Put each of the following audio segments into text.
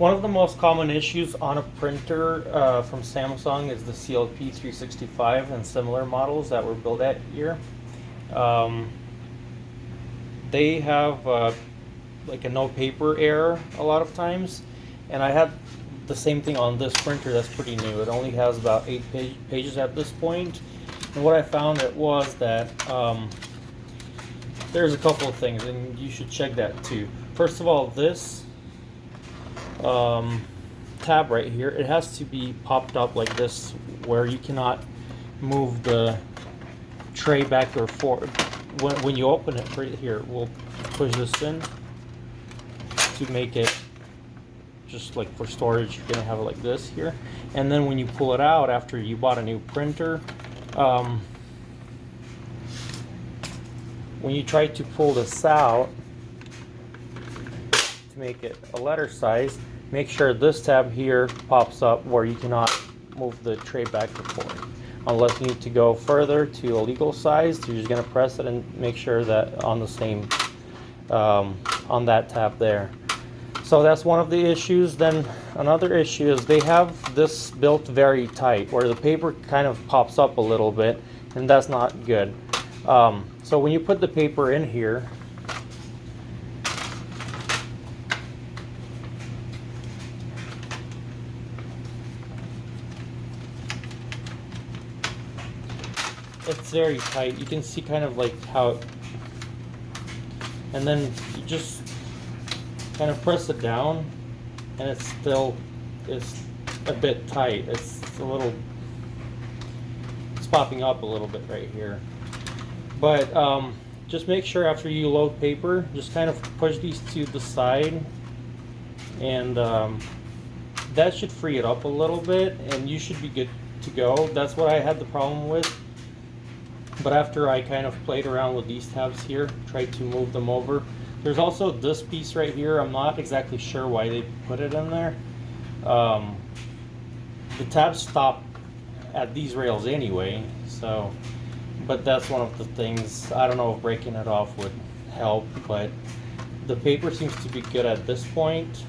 One of the most common issues on a printer from Samsung is the CLP 365 and similar models that were built that year. Um, they have like a no paper error a lot of times, and I had the same thing on this printer that's pretty new. It only has about 8 pages at this point, and what I found it was that there's a couple of things, and you should check that too. First of all, this tab right here, it has to be popped up like this, where you cannot move the tray back or forward. When you open it right here, we'll push this in to make it just like for storage. You're gonna have it like this here, and then when you pull it out after you bought a new printer, when you try to pull this out to make it a letter size, make sure this tab here pops up where you cannot move the tray back or forward. Unless you need to go further to a legal size, you're just going to press it and make sure that on the same, on that tab there. So that's one of the issues. Then another issue is they have this built very tight, where the paper kind of pops up a little bit, and that's not good. So when you put the paper in here, it's very tight. You can see kind of like how it, and then you just kind of press it down, and it's still is a bit tight. It's a little, it's popping up a little bit right here. But just make sure after you load paper, just kind of push these to the side, and that should free it up a little bit, and you should be good to go. That's what I had the problem with. But after I kind of played around with these tabs here, tried to move them over. There's also this piece right here. I'm not exactly sure why they put it in there. The tabs stop at these rails anyway, so, but that's one of the things. I don't know if breaking it off would help, but the paper seems to be good at this point.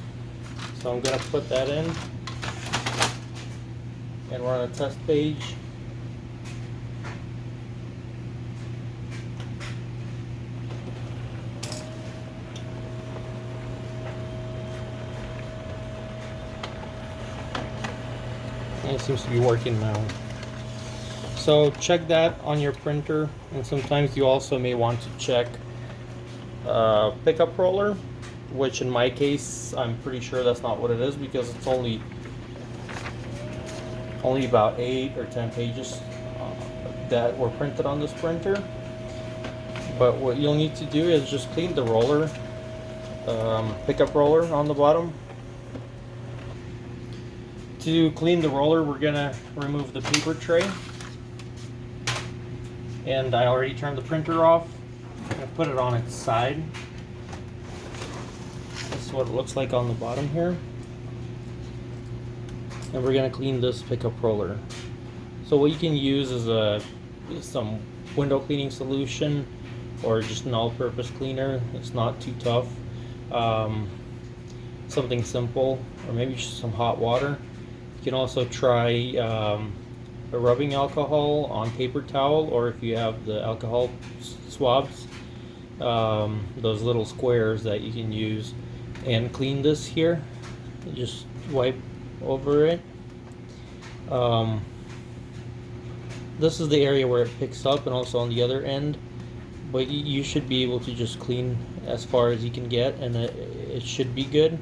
So I'm gonna put that in, and we're on a test page. And it seems to be working now. So check that on your printer, and sometimes you also may want to check pickup roller, which in my case I'm pretty sure that's not what it is, because it's only about 8 or 10 pages that were printed on this printer. But what you'll need to do is just clean the roller, pickup roller on the bottom. To clean the roller, we're gonna remove the paper tray, and I already turned the printer off. I'm gonna put it on its side. This is what it looks like on the bottom here, and we're gonna clean this pickup roller. So what you can use is some window cleaning solution, or just an all-purpose cleaner. It's not too tough. Something simple, or maybe just some hot water. You can also try a rubbing alcohol on paper towel, or if you have the alcohol swabs, those little squares that you can use, and clean this here. Just wipe over it. This is the area where it picks up, and also on the other end, but you should be able to just clean as far as you can get, and it should be good.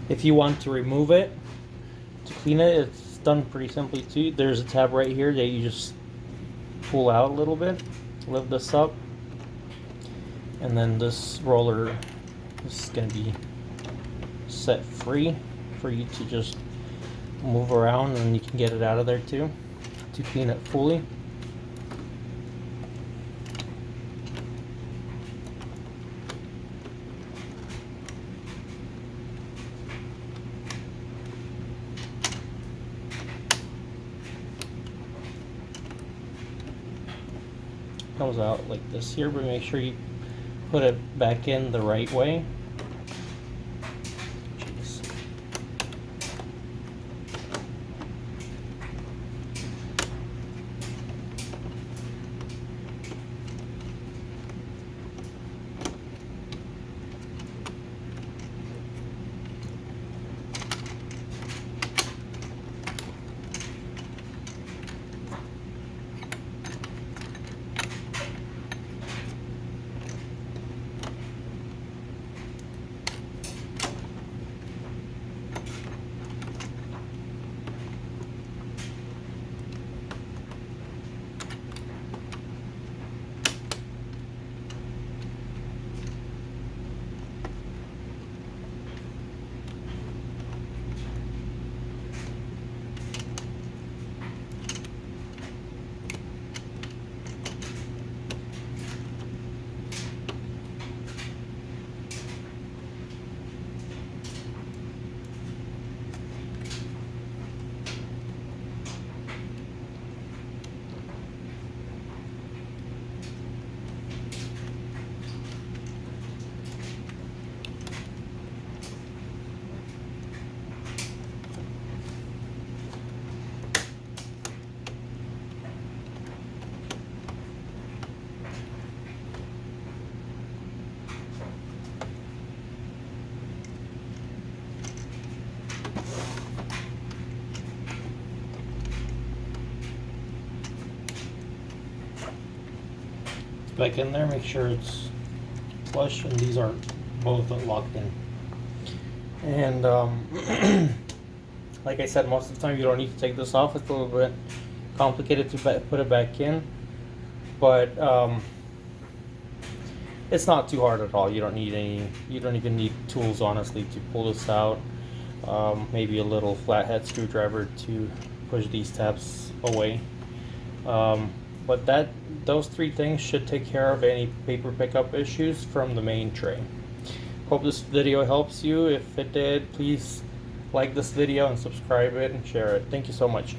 If you want to remove it, to clean it, it's done pretty simply too. There's a tab right here that you just pull out a little bit, lift this up, and then this roller is going to be set free for you to just move around, and you can get it out of there too to clean it fully. goes out like this here, but make sure you put it back in the right way. Jeez. Back in there, make sure it's flush, and these are both locked in. And like I said, most of the time you don't need to take this off. It's a little bit complicated to put it back in, but it's not too hard at all. You don't even need tools, honestly, to pull this out. Maybe a little flathead screwdriver to push these tabs away. But those three things should take care of any paper pickup issues from the main tray. Hope this video helps you. If it did, please like this video and subscribe it and share it. Thank you so much.